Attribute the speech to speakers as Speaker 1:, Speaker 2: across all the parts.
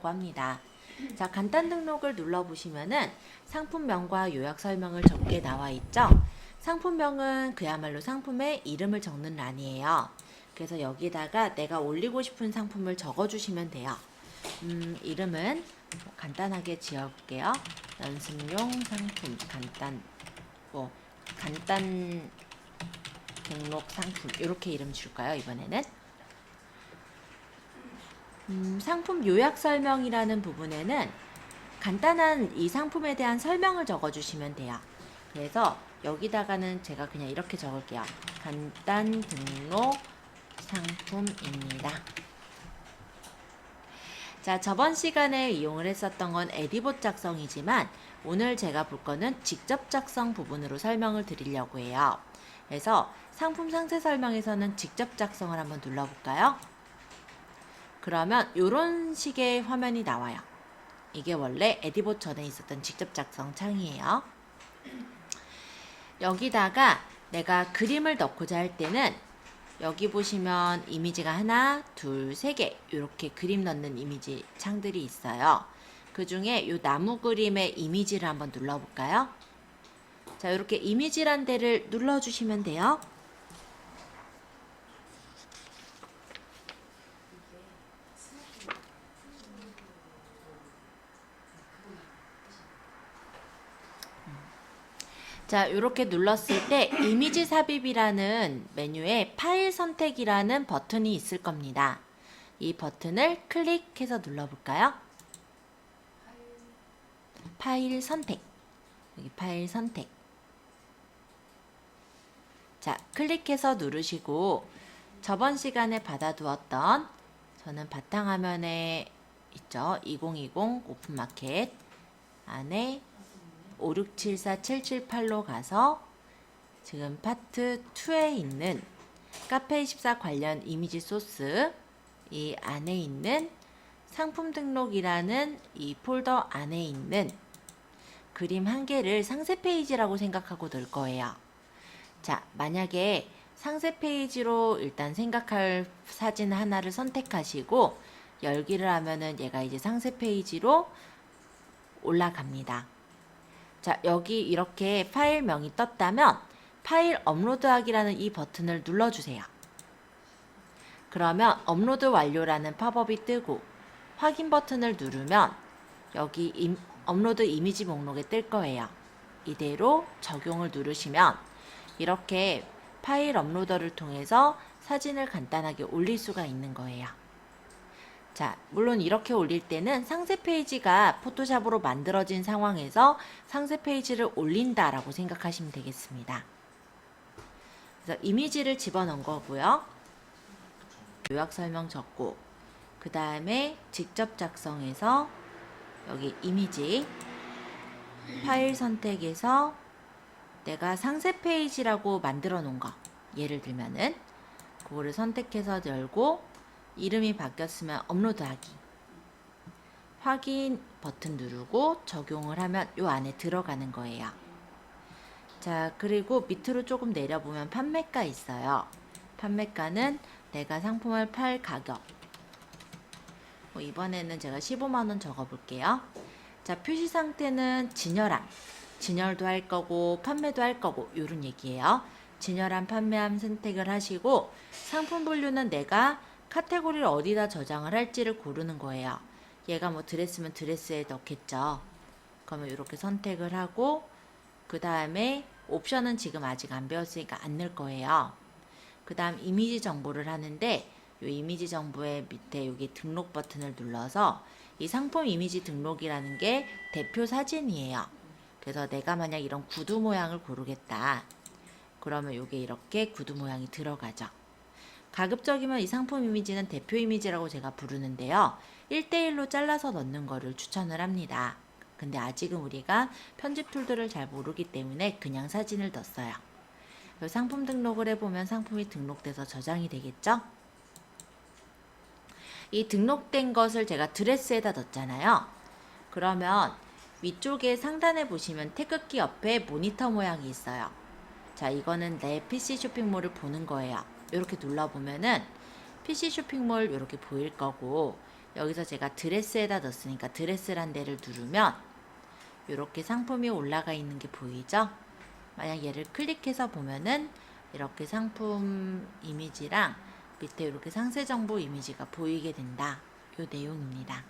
Speaker 1: 등록이라고 합니다. 자, 간단 등록을 눌러보시면은 상품명과 요약 설명을 적게 나와 있죠? 상품명은 그야말로 상품의 이름을 적는 란이에요. 그래서 여기다가 내가 올리고 싶은 상품을 적어주시면 돼요. 이름은 간단하게 지어볼게요. 연습용 상품, 간단 등록 상품, 이렇게 이름 줄까요, 이번에는? 상품 요약 설명이라는 부분에는 간단한 이 상품에 대한 설명을 적어주시면 돼요. 그래서 여기다가는 제가 그냥 이렇게 적을게요. 간단 등록 상품입니다. 자, 저번 시간에 이용을 했었던 건 에디봇 작성이지만 오늘 제가 볼 거는 직접 작성 부분으로 설명을 드리려고 해요. 그래서 상품 상세 설명에서는 직접 작성을 한번 눌러볼까요? 그러면 이런 식의 화면이 나와요. 이게 원래 에디봇 전에 있었던 직접 작성 창이에요. 여기다가 내가 그림을 넣고자 할 때는 여기 보시면 이미지가 하나, 둘, 세 개 이렇게 그림 넣는 이미지 창들이 있어요. 그 중에 이 나무 그림의 이미지를 한번 눌러볼까요? 자, 이렇게 이미지란 데를 눌러주시면 돼요. 자, 이렇게 눌렀을 때 이미지 삽입이라는 메뉴에 파일 선택이라는 버튼이 있을 겁니다. 이 버튼을 클릭해서 눌러볼까요? 파일 선택. 여기 파일 선택. 자, 클릭해서 누르시고 저번 시간에 받아두었던 저는 바탕화면에 있죠. 2020 오픈마켓 안에 5674778로 가서 지금 파트 2에 있는 카페24 관련 이미지 소스 이 안에 있는 상품 등록이라는 이 폴더 안에 있는 그림 한 개를 상세 페이지라고 생각하고 넣을 거예요. 자, 만약에 상세 페이지로 일단 생각할 사진 하나를 선택하시고 열기를 하면은 얘가 이제 상세 페이지로 올라갑니다. 자, 여기 이렇게 파일명이 떴다면 파일 업로드하기라는 이 버튼을 눌러주세요. 그러면 업로드 완료라는 팝업이 뜨고 확인 버튼을 누르면 여기 업로드 이미지 목록에 뜰 거예요. 이대로 적용을 누르시면 이렇게 파일 업로더를 통해서 사진을 간단하게 올릴 수가 있는 거예요. 자, 물론 이렇게 올릴 때는 상세 페이지가 포토샵으로 만들어진 상황에서 상세 페이지를 올린다라고 생각하시면 되겠습니다. 그래서 이미지를 집어넣은 거고요. 요약 설명 적고 그 다음에 직접 작성해서 여기 이미지 파일 선택해서 내가 상세 페이지라고 만들어 놓은 거 예를 들면은 그거를 선택해서 열고 이름이 바뀌었으면 업로드하기 확인 버튼 누르고 적용을 하면 요 안에 들어가는 거예요. 자, 그리고 밑으로 조금 내려보면 판매가 있어요. 판매가는 내가 상품을 팔 가격 이번에는 제가 15만원 적어볼게요. 자, 표시 상태는 진열함 진열도 할 거고 판매도 할 거고 요런 얘기예요. 진열함 판매함 선택을 하시고 상품 분류는 내가 카테고리를 어디다 저장을 할지를 고르는 거예요. 얘가 뭐 드레스면 드레스에 넣겠죠. 그러면 이렇게 선택을 하고 그 다음에 옵션은 지금 아직 안 배웠으니까 안 넣을 거예요. 그 다음 이미지 정보를 하는데 이 이미지 정보의 밑에 여기 등록 버튼을 눌러서 이 상품 이미지 등록이라는 게 대표 사진이에요. 그래서 내가 만약 이런 구두 모양을 고르겠다. 그러면 이게 이렇게 구두 모양이 들어가죠. 가급적이면 이 상품 이미지는 대표 이미지라고 제가 부르는데요. 1대1로 잘라서 넣는 거를 추천을 합니다. 근데 아직은 우리가 편집 툴들을 잘 모르기 때문에 그냥 사진을 넣었어요. 상품 등록을 해보면 상품이 등록돼서 저장이 되겠죠? 이 등록된 것을 제가 드레스에다 넣었잖아요. 그러면 위쪽에 상단에 보시면 태극기 옆에 모니터 모양이 있어요. 자, 이거는 내 PC 쇼핑몰을 보는 거예요. 이렇게 눌러보면은 PC 쇼핑몰 이렇게 보일 거고 여기서 제가 드레스에다 넣었으니까 드레스란 데를 누르면 이렇게 상품이 올라가 있는 게 보이죠? 만약 얘를 클릭해서 보면은 이렇게 상품 이미지랑 밑에 이렇게 상세 정보 이미지가 보이게 된다. 요 내용입니다.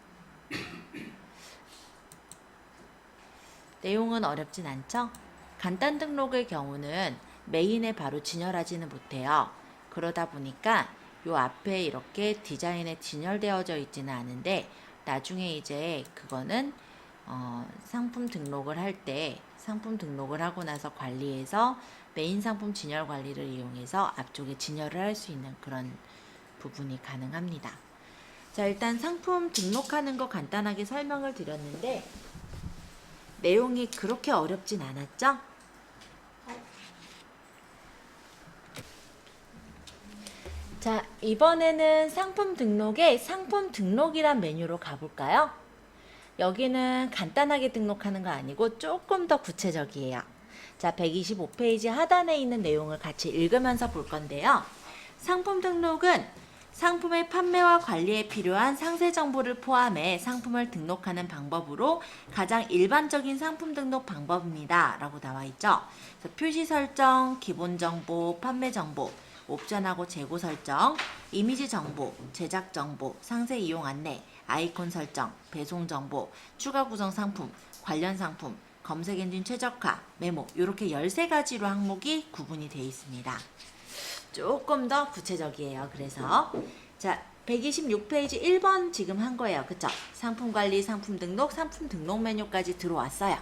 Speaker 1: 내용은 어렵진 않죠? 간단 등록의 경우는 메인에 바로 진열하지는 못해요. 그러다 보니까 요 앞에 이렇게 디자인에 진열되어져 있지는 않은데 나중에 이제 그거는 상품 등록을 할 때 상품 등록을 하고 나서 관리해서 메인 상품 진열 관리를 이용해서 앞쪽에 진열을 할 수 있는 그런 부분이 가능합니다. 자, 일단 상품 등록하는 거 간단하게 설명을 드렸는데 내용이 그렇게 어렵진 않았죠? 자, 이번에는 상품 등록에 상품 등록이란 메뉴로 가볼까요? 여기는 간단하게 등록하는 거 아니고 조금 더 구체적이에요. 자, 125페이지 하단에 있는 내용을 같이 읽으면서 볼 건데요. 상품 등록은 상품의 판매와 관리에 필요한 상세 정보를 포함해 상품을 등록하는 방법으로 가장 일반적인 상품 등록 방법입니다. 라고 나와 있죠. 표시 설정, 기본 정보, 판매 정보, 옵션하고 재고 설정, 이미지 정보, 제작 정보, 상세 이용 안내, 아이콘 설정, 배송 정보, 추가 구성 상품, 관련 상품, 검색 엔진 최적화, 메모 이렇게 13가지로 항목이 구분이 되어 있습니다. 조금 더 구체적이에요. 그래서 자 126페이지 1번 지금 한 거예요. 그쵸? 상품 관리, 상품 등록 메뉴까지 들어왔어요.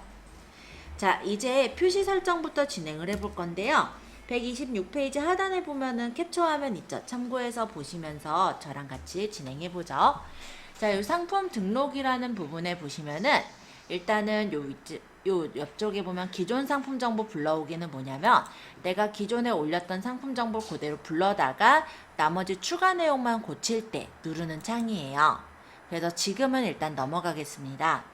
Speaker 1: 자 이제 표시 설정부터 진행을 해볼 건데요. 126페이지 하단에 보면은 캡처화면 있죠. 참고해서 보시면서 저랑 같이 진행해보죠. 자, 이 상품 등록이라는 부분에 보시면은 일단은 요 옆쪽에 보면 기존 상품 정보 불러오기는 뭐냐면 내가 기존에 올렸던 상품 정보 그대로 불러다가 나머지 추가 내용만 고칠 때 누르는 창이에요. 그래서 지금은 일단 넘어가겠습니다.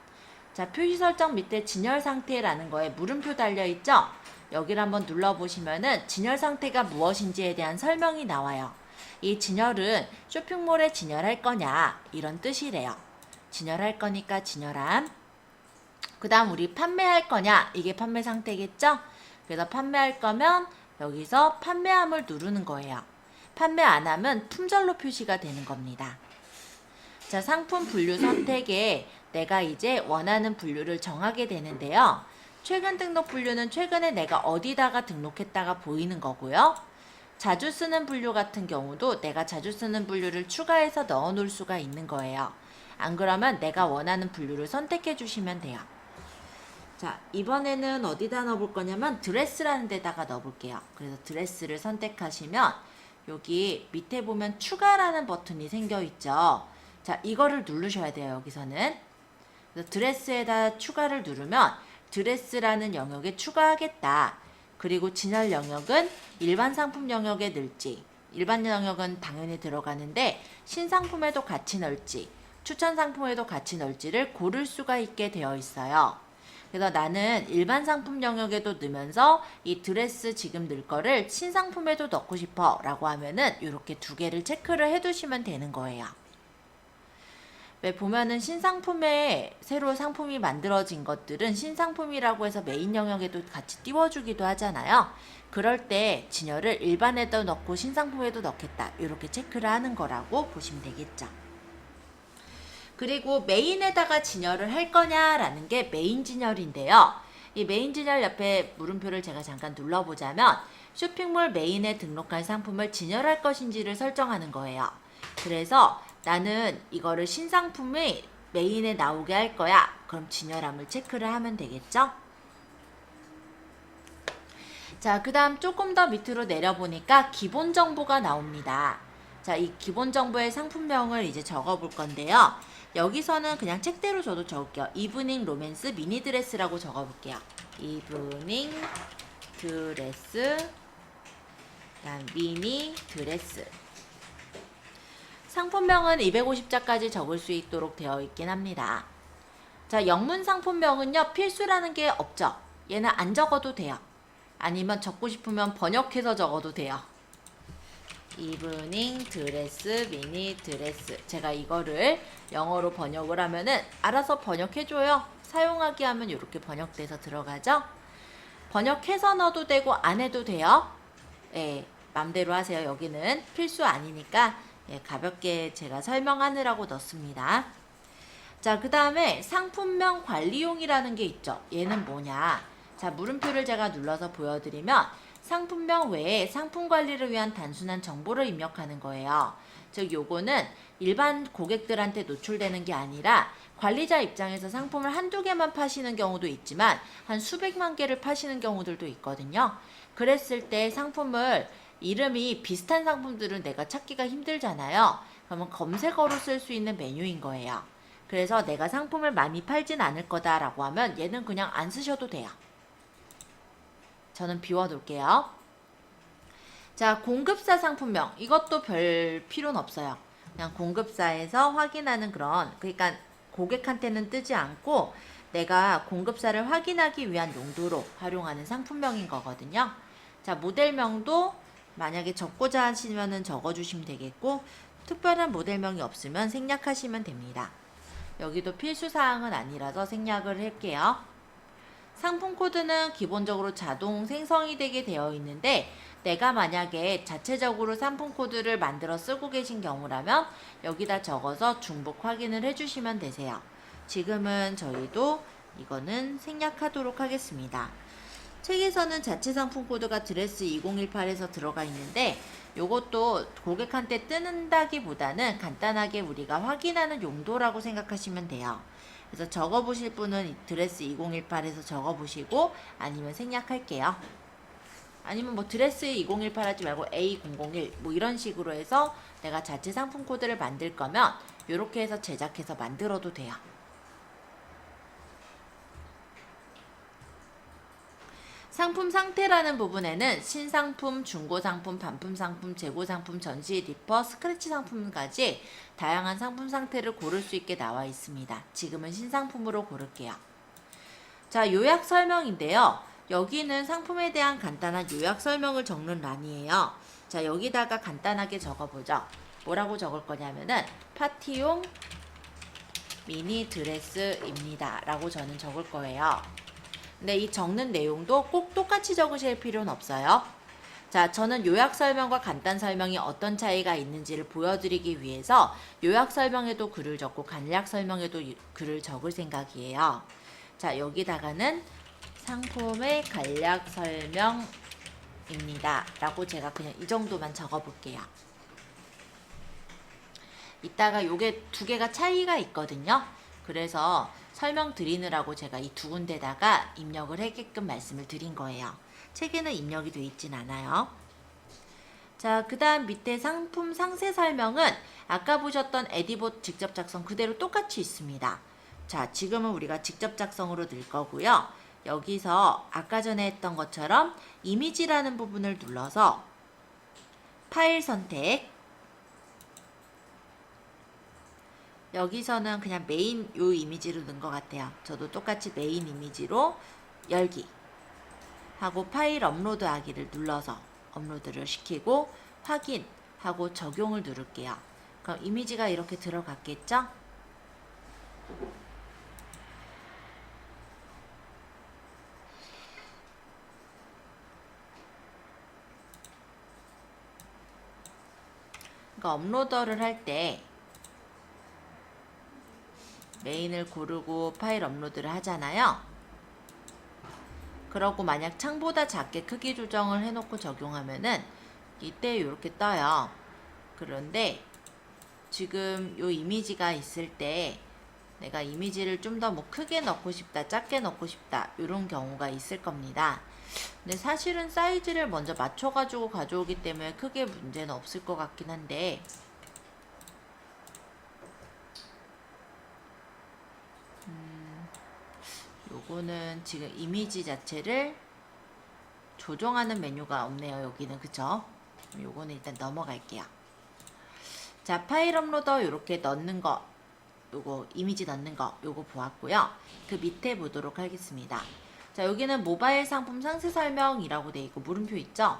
Speaker 1: 자, 표시 설정 밑에 진열 상태라는 거에 물음표 달려있죠? 여기를 한번 눌러보시면은 진열 상태가 무엇인지에 대한 설명이 나와요. 이 진열은 쇼핑몰에 진열할 거냐 이런 뜻이래요. 진열할 거니까 진열함. 그 다음 우리 판매할 거냐 이게 판매 상태겠죠? 그래서 판매할 거면 여기서 판매함을 누르는 거예요. 판매 안 하면 품절로 표시가 되는 겁니다. 자, 상품 분류 선택에 내가 이제 원하는 분류를 정하게 되는데요. 최근 등록 분류는 최근에 내가 어디다가 등록했다가 보이는 거고요. 자주 쓰는 분류 같은 경우도 내가 자주 쓰는 분류를 추가해서 넣어 놓을 수가 있는 거예요. 안 그러면 내가 원하는 분류를 선택해 주시면 돼요. 자, 이번에는 어디다 넣어볼 거냐면 드레스라는 데다가 넣어볼게요. 그래서 드레스를 선택하시면 여기 밑에 보면 추가라는 버튼이 생겨 있죠. 자, 이거를 누르셔야 돼요. 여기서는. 그래서 드레스에다 추가를 누르면 드레스라는 영역에 추가하겠다. 그리고 진열 영역은 일반 상품 영역에 넣을지, 일반 영역은 당연히 들어가는데 신상품에도 같이 넣을지, 추천 상품에도 같이 넣을지를 고를 수가 있게 되어 있어요. 그래서 나는 일반 상품 영역에도 넣으면서 이 드레스 지금 넣을 거를 신상품에도 넣고 싶어 라고 하면은 이렇게 두 개를 체크를 해두시면 되는 거예요. 왜 보면은 신상품에 새로 상품이 만들어진 것들은 신상품이라고 해서 메인 영역에도 같이 띄워주기도 하잖아요. 그럴 때 진열을 일반에도 넣고 신상품에도 넣겠다 이렇게 체크를 하는 거라고 보시면 되겠죠. 그리고 메인에다가 진열을 할 거냐라는 게 메인 진열인데요. 이 메인 진열 옆에 물음표를 제가 잠깐 눌러보자면 쇼핑몰 메인에 등록할 상품을 진열할 것인지를 설정하는 거예요. 그래서 나는 이거를 신상품이 메인에 나오게 할 거야. 그럼 진열함을 체크를 하면 되겠죠? 자, 그 다음 조금 더 밑으로 내려보니까 기본 정보가 나옵니다. 자, 이 기본 정보의 상품명을 이제 적어볼 건데요. 여기서는 그냥 책대로 저도 적을게요. 이브닝 로맨스 미니 드레스라고 적어볼게요. 이브닝 드레스, 그다음 미니 드레스. 상품명은 250자까지 적을 수 있도록 되어 있긴 합니다. 자, 영문 상품명은요, 필수라는 게 없죠. 얘는 안 적어도 돼요. 아니면 적고 싶으면 번역해서 적어도 돼요. 이브닝 드레스, 미니 드레스. 제가 이거를 영어로 번역을 하면은 알아서 번역해줘요. 사용하기 하면 이렇게 번역돼서 들어가죠. 번역해서 넣어도 되고 안 해도 돼요. 예, 맘대로 하세요. 여기는 필수 아니니까 예, 가볍게 제가 설명하느라고 넣습니다. 자, 그 다음에 상품명 관리용이라는 게 있죠. 얘는 뭐냐? 자, 물음표를 제가 눌러서 보여드리면 상품명 외에 상품 관리를 위한 단순한 정보를 입력하는 거예요. 즉, 요거는 일반 고객들한테 노출되는 게 아니라 관리자 입장에서 상품을 한두 개만 파시는 경우도 있지만 한 수백만 개를 파시는 경우들도 있거든요. 그랬을 때 상품을 이름이 비슷한 상품들은 내가 찾기가 힘들잖아요. 그러면 검색어로 쓸 수 있는 메뉴인 거예요. 그래서 내가 상품을 많이 팔진 않을 거다라고 하면 얘는 그냥 안 쓰셔도 돼요. 저는 비워둘게요. 자, 공급사 상품명. 이것도 별 필요는 없어요. 그냥 공급사에서 확인하는 그런, 그러니까 고객한테는 뜨지 않고 내가 공급사를 확인하기 위한 용도로 활용하는 상품명인 거거든요. 자, 모델명도 만약에 적고자 하시면은 적어주시면 되겠고, 특별한 모델명이 없으면 생략하시면 됩니다. 여기도 필수사항은 아니라서 생략을 할게요. 상품 코드는 기본적으로 자동 생성이 되게 되어 있는데 내가 만약에 자체적으로 상품 코드를 만들어 쓰고 계신 경우라면 여기다 적어서 중복 확인을 해주시면 되세요. 지금은 저희도 이거는 생략하도록 하겠습니다. 책에서는 자체 상품 코드가 드레스 2018에서 들어가 있는데 요것도 고객한테 뜨는다기보다는 간단하게 우리가 확인하는 용도라고 생각하시면 돼요. 그래서 적어보실 분은 드레스 2018에서 적어보시고 아니면 생략할게요. 아니면 뭐 드레스 2018 하지 말고 A001 뭐 이런 식으로 해서 내가 자체 상품 코드를 만들 거면 이렇게 해서 제작해서 만들어도 돼요. 상품 상태라는 부분에는 신상품, 중고상품, 반품상품, 재고상품, 전시, 리퍼, 스크래치 상품까지 다양한 상품 상태를 고를 수 있게 나와 있습니다. 지금은 신상품으로 고를게요. 자, 요약 설명인데요. 여기는 상품에 대한 간단한 요약 설명을 적는 란이에요. 자, 여기다가 간단하게 적어보죠. 뭐라고 적을 거냐면은 파티용 미니 드레스입니다. 라고 저는 적을 거예요. 근데 이 적는 내용도 꼭 똑같이 적으실 필요는 없어요. 자, 저는 요약 설명과 간단 설명이 어떤 차이가 있는지를 보여드리기 위해서 요약 설명에도 글을 적고 간략 설명에도 글을 적을 생각이에요. 자, 여기다가는 상품의 간략 설명입니다. 라고 제가 그냥 이 정도만 적어볼게요. 이따가 요게 두 개가 차이가 있거든요. 그래서 설명 드리느라고 제가 이 두 군데다가 입력을 하게끔 말씀을 드린 거예요. 책에는 입력이 돼 있진 않아요. 자, 그 다음 밑에 상품 상세 설명은 아까 보셨던 에디봇 직접 작성 그대로 똑같이 있습니다. 자, 지금은 우리가 직접 작성으로 넣을 거고요. 여기서 아까 전에 했던 것처럼 이미지라는 부분을 눌러서 파일 선택, 여기서는 그냥 메인 요 이미지로 넣은 것 같아요. 저도 똑같이 메인 이미지로 열기 하고 파일 업로드 하기를 눌러서 업로드를 시키고 확인하고 적용을 누를게요. 그럼 이미지가 이렇게 들어갔겠죠? 그러니까 업로더를 할 때 메인을 고르고 파일 업로드를 하잖아요. 그러고 만약 창보다 작게 크기 조정을 해놓고 적용하면은 이때 이렇게 떠요. 그런데 지금 요 이미지가 있을 때 내가 이미지를 좀 더 뭐 크게 넣고 싶다, 작게 넣고 싶다 이런 경우가 있을 겁니다. 근데 사실은 사이즈를 먼저 맞춰가지고 가져오기 때문에 크게 문제는 없을 것 같긴 한데 요거는 지금 이미지 자체를 조정하는 메뉴가 없네요. 여기는 그쵸? 요거는 일단 넘어갈게요. 자, 파일 업로더 요렇게 넣는 거 요거 이미지 넣는 거 요거 보았고요. 그 밑에 보도록 하겠습니다. 자, 여기는 모바일 상품 상세 설명이라고 돼 있고 물음표 있죠?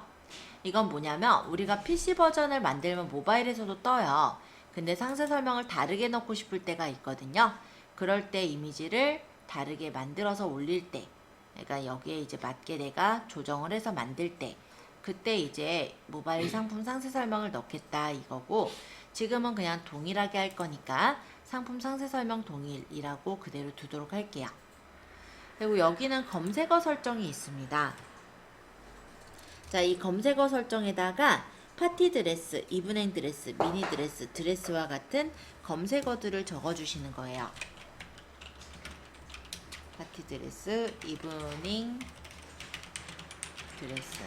Speaker 1: 이건 뭐냐면 우리가 PC 버전을 만들면 모바일에서도 떠요. 근데 상세 설명을 다르게 넣고 싶을 때가 있거든요. 그럴 때 이미지를 다르게 만들어서 올릴 때, 그러니까 여기에 이제 맞게 내가 조정을 해서 만들 때, 그때 이제 모바일 상품 상세 설명을 넣겠다 이거고, 지금은 그냥 동일하게 할 거니까 상품 상세 설명 동일이라고 그대로 두도록 할게요. 그리고 여기는 검색어 설정이 있습니다. 자, 이 검색어 설정에다가 파티 드레스, 이브닝 드레스, 미니 드레스, 드레스와 같은 검색어들을 적어주시는 거예요. 파티 드레스, 이브닝 드레스,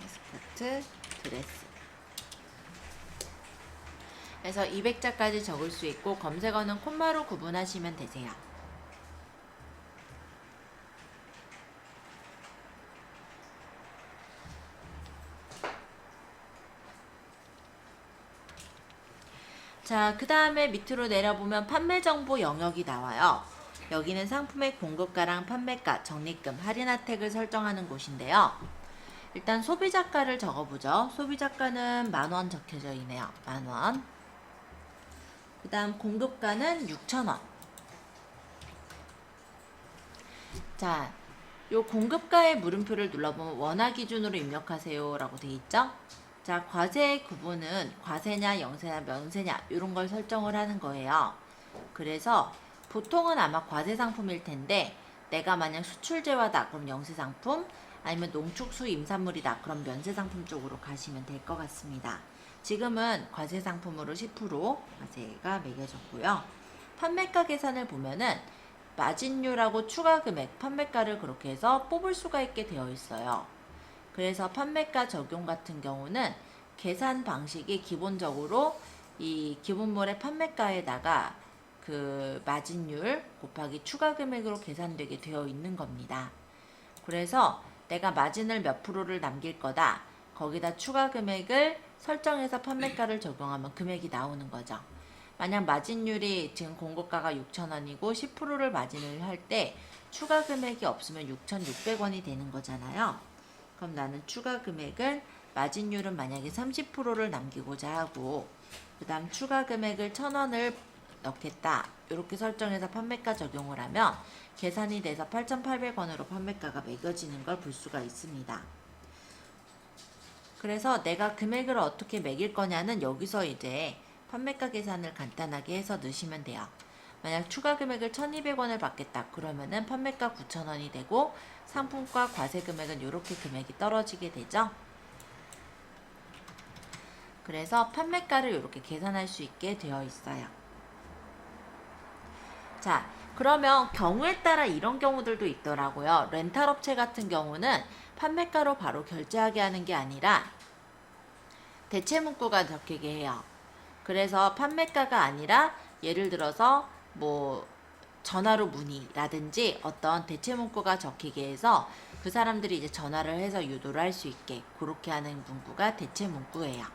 Speaker 1: 스커트, 드레스. 그래서 200자까지 적을 수 있고 검색어는 콤마로 구분하시면 되세요. 자, 그 다음에 밑으로 내려보면 판매 정보 영역이 나와요. 여기는 상품의 공급가랑 판매가, 적립금, 할인 혜택을 설정하는 곳인데요. 일단 소비자가를 적어보죠. 소비자가는 10,000원 적혀져 있네요. 10,000원. 그 다음 공급가는 6,000원. 자, 요 공급가의 물음표를 눌러보면 원화 기준으로 입력하세요 라고 되어 있죠. 자, 과세의 구분은 과세냐, 영세냐, 면세냐 이런 걸 설정을 하는 거예요. 그래서 보통은 아마 과세 상품일 텐데 내가 만약 수출재화다 그럼 영세 상품, 아니면 농축수 임산물이다 그럼 면세 상품 쪽으로 가시면 될 것 같습니다. 지금은 과세 상품으로 10% 과세가 매겨졌고요. 판매가 계산을 보면은 마진율하고 추가 금액, 판매가를 그렇게 해서 뽑을 수가 있게 되어 있어요. 그래서 판매가 적용 같은 경우는 계산 방식이 기본적으로 이 기본물의 판매가에다가 그 마진율 곱하기 추가 금액으로 계산되게 되어 있는 겁니다. 그래서 내가 마진을 몇 프로를 남길 거다. 거기다 추가 금액을 설정해서 판매가를 적용하면 금액이 나오는 거죠. 만약 마진율이 지금 공고가가 6,000원이고 10%를 마진을 할 때 추가 금액이 없으면 6,600원이 되는 거잖아요. 그럼 나는 추가 금액을 마진율은 만약에 30%를 남기고자 하고 그 다음 추가 금액을 1,000원을 넣겠다. 이렇게 설정해서 판매가 적용을 하면 계산이 돼서 8,800원으로 판매가가 매겨지는 걸 볼 수가 있습니다. 그래서 내가 금액을 어떻게 매길 거냐는 여기서 이제 판매가 계산을 간단하게 해서 넣으시면 돼요. 만약 추가 금액을 1,200원을 받겠다. 그러면은 판매가 9,000원이 되고 상품과 과세 금액은 이렇게 금액이 떨어지게 되죠. 그래서 판매가를 이렇게 계산할 수 있게 되어 있어요. 자, 그러면 경우에 따라 이런 경우들도 있더라고요. 렌탈 업체 같은 경우는 판매가로 바로 결제하게 하는 게 아니라 대체 문구가 적히게 해요. 그래서 판매가가 아니라 예를 들어서 뭐 전화로 문의라든지 어떤 대체 문구가 적히게 해서 그 사람들이 이제 전화를 해서 유도를 할 수 있게 그렇게 하는 문구가 대체 문구예요.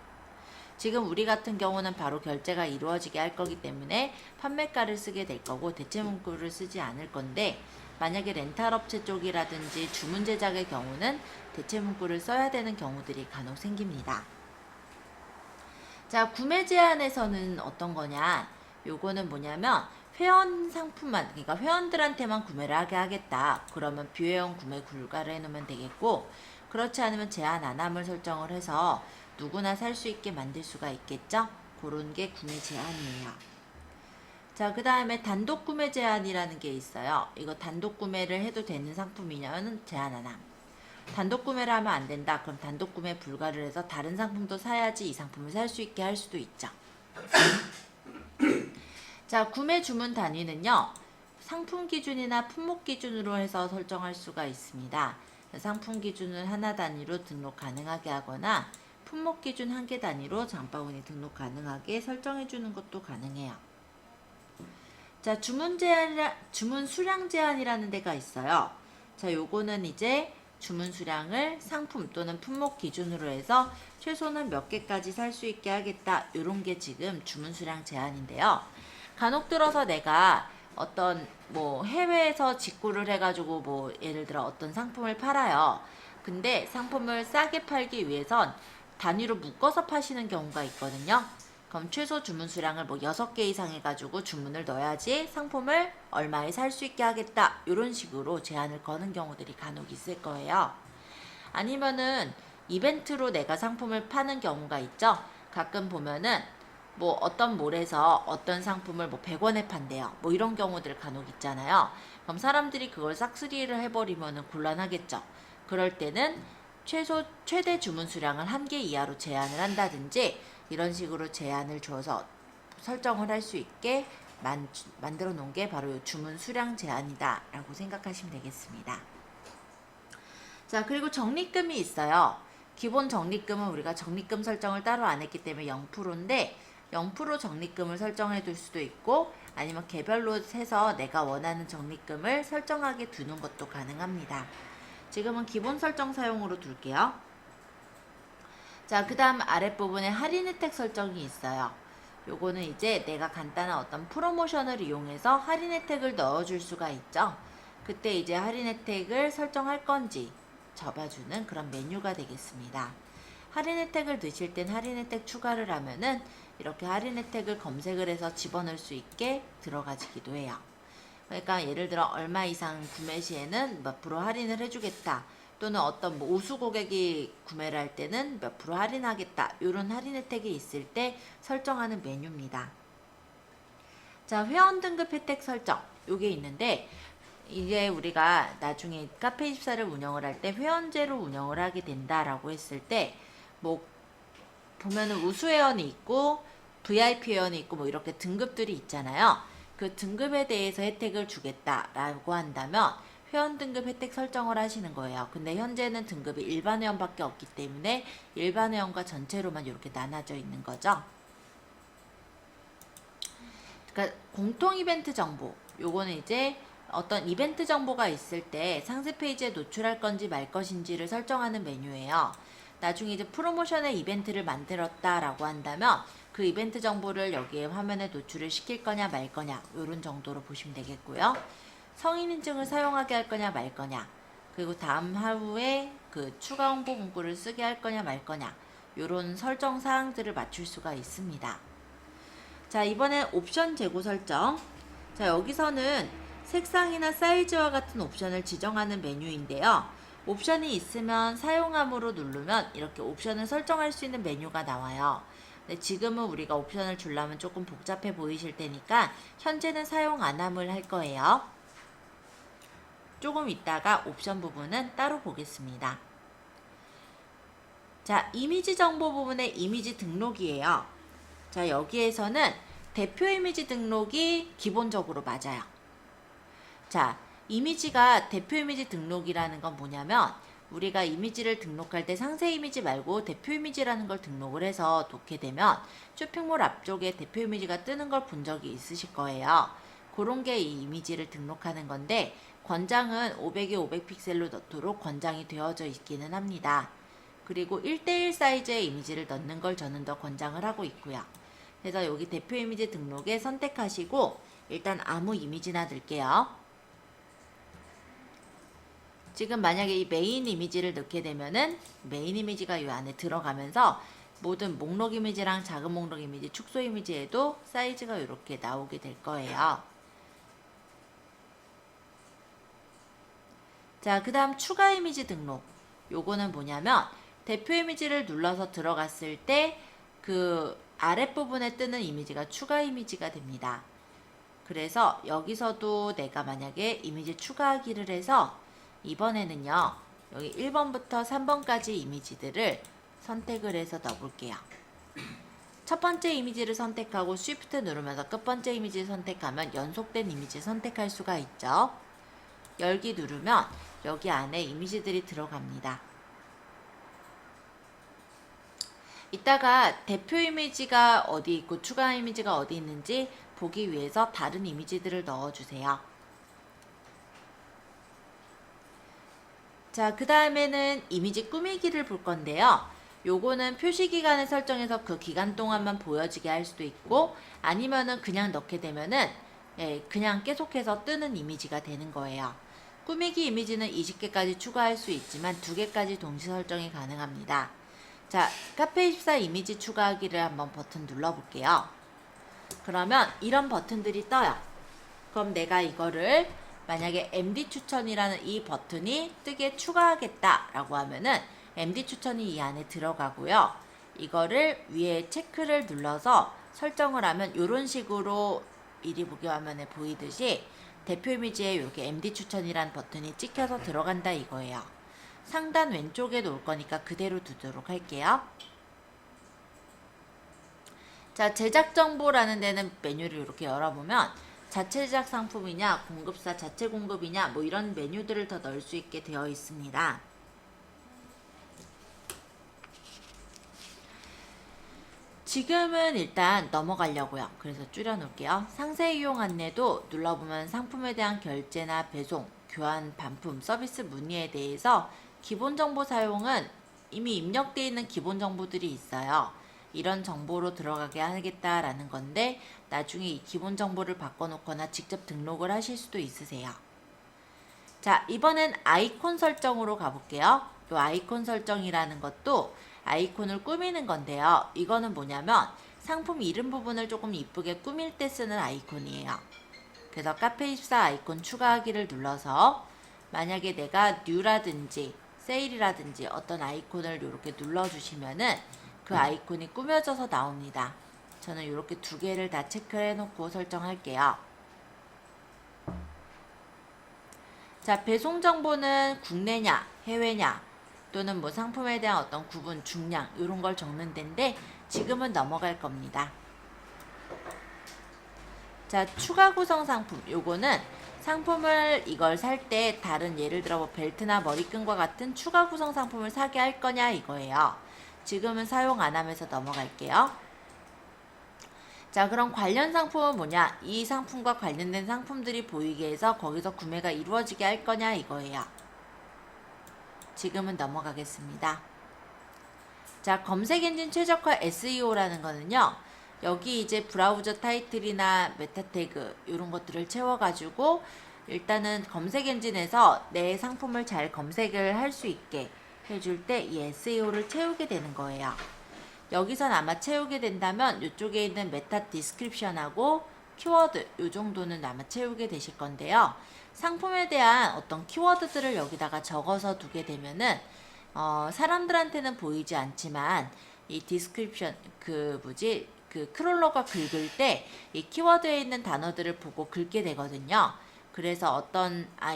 Speaker 1: 지금 우리 같은 경우는 바로 결제가 이루어지게 할 거기 때문에 판매가를 쓰게 될 거고 대체 문구를 쓰지 않을 건데 만약에 렌탈 업체 쪽이라든지 주문 제작의 경우는 대체 문구를 써야 되는 경우들이 간혹 생깁니다. 자, 구매 제한에서는 어떤 거냐? 요거는 뭐냐면 회원 상품만, 그러니까 회원들한테만 구매를 하게 하겠다. 그러면 비회원 구매 불가를 해놓으면 되겠고, 그렇지 않으면 제한 안 함을 설정을 해서 누구나 살 수 있게 만들 수가 있겠죠? 그런 게 구매 제한이에요. 자, 그 다음에 단독 구매 제한이라는 게 있어요. 이거 단독 구매를 해도 되는 상품이냐면 제한 안 함. 단독 구매를 하면 안 된다. 그럼 단독 구매 불가를 해서 다른 상품도 사야지 이 상품을 살 수 있게 할 수도 있죠. 자, 구매 주문 단위는요. 상품 기준이나 품목 기준으로 해서 설정할 수가 있습니다. 상품 기준은 하나 단위로 등록 가능하게 하거나 품목 기준 한 개 단위로 장바구니 등록 가능하게 설정해 주는 것도 가능해요. 자, 주문 수량 제한이라는 데가 있어요. 자, 요거는 이제 주문 수량을 상품 또는 품목 기준으로 해서 최소는 몇 개까지 살 수 있게 하겠다. 요런 게 지금 주문 수량 제한인데요. 간혹 들어서 내가 어떤 뭐 해외에서 직구를 해가지고 뭐 예를 들어 어떤 상품을 팔아요. 근데 상품을 싸게 팔기 위해선 단위로 묶어서 파시는 경우가 있거든요. 그럼 최소 주문 수량을 뭐 6개 이상 해가지고 주문을 넣어야지 상품을 얼마에 살 수 있게 하겠다. 이런 식으로 제한을 거는 경우들이 간혹 있을 거예요. 아니면은 이벤트로 내가 상품을 파는 경우가 있죠. 가끔 보면은 뭐 어떤 몰에서 어떤 상품을 뭐 100원에 판대요. 뭐 이런 경우들 간혹 있잖아요. 그럼 사람들이 그걸 싹쓸이를 해버리면은 곤란하겠죠. 그럴 때는 최대 주문 수량을 1개 이하로 제한을 한다든지 이런 식으로 제한을 줘서 설정을 할 수 있게 만들어 놓은 게 바로 주문 수량 제한이다 라고 생각하시면 되겠습니다. 자, 그리고 적립금이 있어요. 기본 적립금은 우리가 적립금 설정을 따로 안 했기 때문에 0%인데 0% 적립금을 설정해 둘 수도 있고 아니면 개별로 해서 내가 원하는 적립금을 설정하게 두는 것도 가능합니다. 지금은 기본 설정 사용으로 둘게요. 자, 그 다음 아랫부분에 할인 혜택 설정이 있어요. 요거는 이제 내가 간단한 어떤 프로모션을 이용해서 할인 혜택을 넣어줄 수가 있죠. 그때 이제 할인 혜택을 설정할 건지 접어주는 그런 메뉴가 되겠습니다. 할인 혜택을 넣으실 땐 할인 혜택 추가를 하면은 이렇게 할인 혜택을 검색을 해서 집어넣을 수 있게 들어가지기도 해요. 그러니까 예를 들어 얼마 이상 구매 시에는 몇 프로 할인을 해주겠다. 또는 어떤 뭐 우수 고객이 구매를 할 때는 몇 프로 할인하겠다. 이런 할인 혜택이 있을 때 설정하는 메뉴입니다. 자, 회원 등급 혜택 설정. 요게 있는데 이게 우리가 나중에 카페24를 운영을 할 때 회원제로 운영을 하게 된다라고 했을 때 뭐 보면은 우수 회원이 있고 VIP 회원이 있고 뭐 이렇게 등급들이 있잖아요. 그 등급에 대해서 혜택을 주겠다라고 한다면 회원 등급 혜택 설정을 하시는 거예요. 근데 현재는 등급이 일반 회원밖에 없기 때문에 일반 회원과 전체로만 이렇게 나눠져 있는 거죠. 그러니까 공통 이벤트 정보. 요거는 이제 어떤 이벤트 정보가 있을 때 상세 페이지에 노출할 건지 말 것인지를 설정하는 메뉴예요. 나중에 이제 프로모션의 이벤트를 만들었다라고 한다면 그 이벤트 정보를 여기에 화면에 노출을 시킬 거냐 말 거냐 이런 정도로 보시면 되겠고요. 성인 인증을 사용하게 할 거냐 말 거냐, 그리고 다음 하루에 그 추가 홍보 문구를 쓰게 할 거냐 말 거냐 이런 설정 사항들을 맞출 수가 있습니다. 자, 이번엔 옵션 재고 설정. 자, 여기서는 색상이나 사이즈와 같은 옵션을 지정하는 메뉴인데요. 옵션이 있으면 사용함으로 누르면 이렇게 옵션을 설정할 수 있는 메뉴가 나와요. 근데 지금은 우리가 옵션을 주려면 조금 복잡해 보이실 테니까 현재는 사용 안 함을 할 거예요. 조금 있다가 옵션 부분은 따로 보겠습니다. 자, 이미지 정보 부분의 이미지 등록이에요. 자, 여기에서는 대표 이미지 등록이 기본적으로 맞아요. 자, 이미지가 대표 이미지 등록이라는 건 뭐냐면 우리가 이미지를 등록할 때 상세 이미지 말고 대표 이미지라는 걸 등록을 해서 놓게 되면 쇼핑몰 앞쪽에 대표 이미지가 뜨는 걸 본 적이 있으실 거예요. 그런 게 이 이미지를 등록하는 건데 권장은 500에 500픽셀로 넣도록 권장이 되어져 있기는 합니다. 그리고 1:1 사이즈의 이미지를 넣는 걸 저는 더 권장을 하고 있고요. 그래서 여기 대표 이미지 등록에 선택하시고 일단 아무 이미지나 넣을게요. 지금 만약에 이 메인 이미지를 넣게 되면은 메인 이미지가 이 안에 들어가면서 모든 목록 이미지랑 작은 목록 이미지, 축소 이미지에도 사이즈가 이렇게 나오게 될 거예요. 자, 그 다음 추가 이미지 등록. 요거는 뭐냐면 대표 이미지를 눌러서 들어갔을 때 그 아랫부분에 뜨는 이미지가 추가 이미지가 됩니다. 그래서 여기서도 내가 만약에 이미지 추가하기를 해서 이번에는요, 여기 1번부터 3번까지 이미지들을 선택을 해서 넣어볼게요. 첫 번째 이미지를 선택하고 Shift 누르면서 끝 번째 이미지를 선택하면 연속된 이미지 선택할 수가 있죠. 열기 누르면 여기 안에 이미지들이 들어갑니다. 이따가 대표 이미지가 어디 있고 추가 이미지가 어디 있는지 보기 위해서 다른 이미지들을 넣어주세요. 자, 그 다음에는 이미지 꾸미기를 볼 건데요. 요거는 표시 기간을 설정해서 그 기간 동안만 보여지게 할 수도 있고 아니면은 그냥 넣게 되면은 그냥 계속해서 뜨는 이미지가 되는 거예요. 꾸미기 이미지는 20개까지 추가할 수 있지만 2개까지 동시 설정이 가능합니다. 자, 카페24 이미지 추가하기를 한번 버튼 눌러볼게요. 그러면 이런 버튼들이 떠요. 그럼 내가 이거를 만약에 MD 추천이라는 이 버튼이 뜨게 추가하겠다라고 하면은 MD 추천이 이 안에 들어가고요. 이거를 위에 체크를 눌러서 설정을 하면 이런 식으로 미리 보기 화면에 보이듯이 대표 이미지에 이렇게 MD 추천이란 버튼이 찍혀서 들어간다 이거예요. 상단 왼쪽에 놓을 거니까 그대로 두도록 할게요. 자, 제작 정보라는 데는 메뉴를 이렇게 열어보면 자체 제작 상품이냐, 공급사 자체 공급이냐, 뭐 이런 메뉴들을 더 넣을 수 있게 되어 있습니다. 지금은 일단 넘어가려고요. 그래서 줄여놓을게요. 상세 이용 안내도 눌러보면 상품에 대한 결제나 배송, 교환, 반품, 서비스 문의에 대해서 기본 정보 사용은 이미 입력되어 있는 기본 정보들이 있어요. 이런 정보로 들어가게 하겠다라는 건데 나중에 이 기본 정보를 바꿔놓거나 직접 등록을 하실 수도 있으세요. 자, 이번엔 아이콘 설정으로 가볼게요. 이 아이콘 설정이라는 것도 아이콘을 꾸미는 건데요. 이거는 뭐냐면 상품 이름 부분을 조금 이쁘게 꾸밀 때 쓰는 아이콘이에요. 그래서 카페24 아이콘 추가하기를 눌러서 만약에 내가 뉴라든지 세일이라든지 어떤 아이콘을 이렇게 눌러주시면은 그 아이콘이 꾸며져서 나옵니다. 저는 이렇게 두 개를 다 체크해 놓고 설정할게요. 자, 배송 정보는 국내냐, 해외냐, 또는 뭐 상품에 대한 어떤 구분, 중량 이런 걸 적는 데인데 지금은 넘어갈 겁니다. 자, 추가 구성 상품. 요거는 상품을 이걸 살 때 다른 예를 들어 뭐 벨트나 머리끈과 같은 추가 구성 상품을 사게 할 거냐 이거예요. 지금은 사용 안 하면서 넘어갈게요. 자, 그럼 관련 상품은 뭐냐? 이 상품과 관련된 상품들이 보이게 해서 거기서 구매가 이루어지게 할 거냐 이거예요. 지금은 넘어가겠습니다. 자, 검색 엔진 최적화 SEO라는 거는요. 여기 이제 브라우저 타이틀이나 메타 태그 이런 것들을 채워가지고 일단은 검색 엔진에서 내 상품을 잘 검색을 할 수 있게 해줄 때 이 SEO를 채우게 되는 거예요. 여기선 아마 채우게 된다면 이쪽에 있는 메타 디스크립션하고 키워드 이 정도는 아마 채우게 되실 건데요. 상품에 대한 어떤 키워드들을 여기다가 적어서 두게 되면은 사람들한테는 보이지 않지만 이 디스크립션 그 크롤러가 긁을 때 이 키워드에 있는 단어들을 보고 긁게 되거든요. 그래서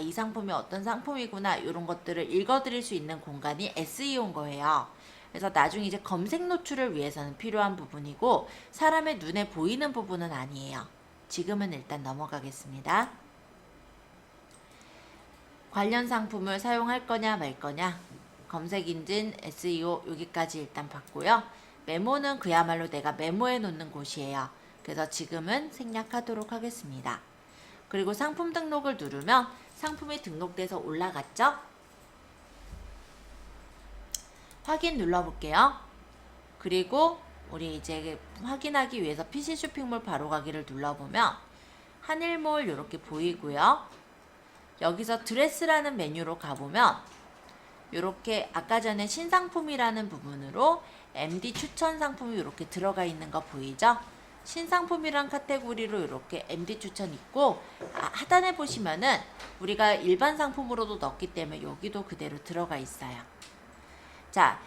Speaker 1: 이 상품이 어떤 상품이구나 이런 것들을 읽어드릴 수 있는 공간이 SEO인 거예요. 그래서 나중에 이제 검색 노출을 위해서는 필요한 부분이고 사람의 눈에 보이는 부분은 아니에요. 지금은 일단 넘어가겠습니다. 관련 상품을 사용할 거냐 말 거냐 검색 인진 SEO 여기까지 일단 봤고요. 메모는 그야말로 내가 메모해 놓는 곳이에요. 그래서 지금은 생략하도록 하겠습니다. 그리고 상품 등록을 누르면 상품이 등록돼서 올라갔죠? 확인 눌러볼게요. 그리고 우리 이제 확인하기 위해서 PC 쇼핑몰 바로 가기를 눌러보면 한일몰 이렇게 보이고요. 여기서 드레스라는 메뉴로 가보면 이렇게 아까 전에 신상품이라는 부분으로 MD 추천 상품이 이렇게 들어가 있는 거 보이죠? 신상품이란 카테고리로 이렇게 MD 추천 있고 하단에 보시면은 우리가 일반 상품으로도 넣기 때문에 여기도 그대로 들어가 있어요. 자,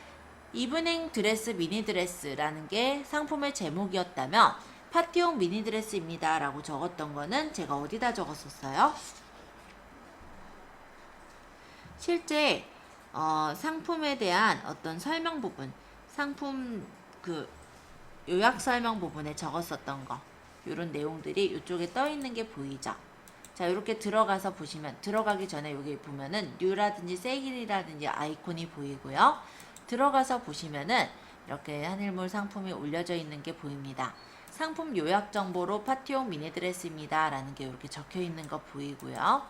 Speaker 1: 이브닝 드레스 미니 드레스라는 게 상품의 제목이었다면 파티용 미니 드레스입니다 라고 적었던 거는 제가 어디다 적었었어요? 실제 상품에 대한 어떤 설명 부분, 상품 요약 설명 부분에 적었었던 거 이런 내용들이 이쪽에 떠 있는 게 보이죠? 자, 이렇게 들어가서 보시면 들어가기 전에 여기 보면은 뉴라든지 세일이라든지 아이콘이 보이고요. 들어가서 보시면은 이렇게 한일몰 상품이 올려져 있는 게 보입니다. 상품 요약 정보로 파티용 미니 드레스입니다 라는 게 이렇게 적혀 있는 거 보이고요.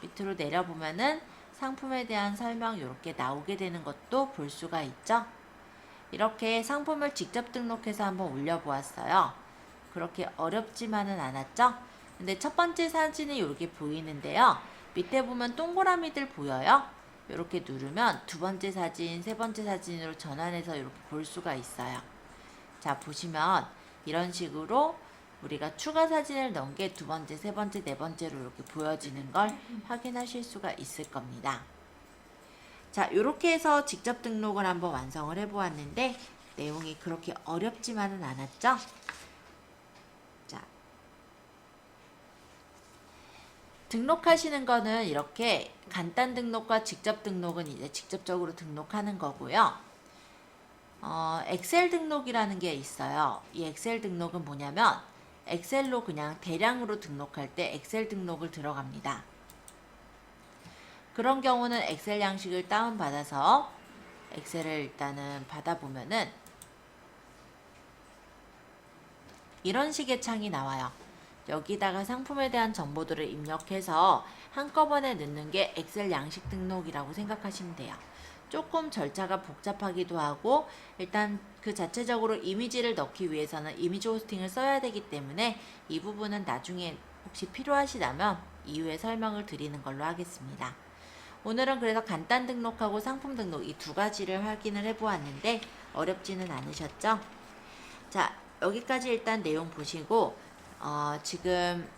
Speaker 1: 밑으로 내려보면은 상품에 대한 설명 이렇게 나오게 되는 것도 볼 수가 있죠. 이렇게 상품을 직접 등록해서 한번 올려보았어요. 그렇게 어렵지만은 않았죠? 근데 첫 번째 사진이 이렇게 보이는데요. 밑에 보면 동그라미들 보여요? 이렇게 누르면 두 번째 사진, 세 번째 사진으로 전환해서 이렇게 볼 수가 있어요. 자, 보시면 이런 식으로 우리가 추가 사진을 넣은 게 두 번째, 세 번째, 네 번째로 이렇게 보여지는 걸 확인하실 수가 있을 겁니다. 자, 이렇게 해서 직접 등록을 한번 완성을 해보았는데 내용이 그렇게 어렵지만은 않았죠? 자, 등록하시는 거는 이렇게 간단 등록과 직접 등록은 이제 직접적으로 등록하는 거고요. 엑셀 등록이라는 게 있어요. 이 엑셀 등록은 뭐냐면 엑셀로 그냥 대량으로 등록할 때 엑셀 등록을 들어갑니다. 그런 경우는 엑셀 양식을 다운받아서 엑셀을 일단은 받아보면은 이런 식의 창이 나와요. 여기다가 상품에 대한 정보들을 입력해서 한꺼번에 넣는 게 엑셀 양식 등록이라고 생각하시면 돼요. 조금 절차가 복잡하기도 하고 일단 그 자체적으로 이미지를 넣기 위해서는 이미지 호스팅을 써야 되기 때문에 이 부분은 나중에 혹시 필요하시다면 이후에 설명을 드리는 걸로 하겠습니다. 오늘은 그래서 간단 등록하고 상품 등록 이 두 가지를 확인을 해보았는데 어렵지는 않으셨죠? 자, 여기까지 일단 내용 보시고 지금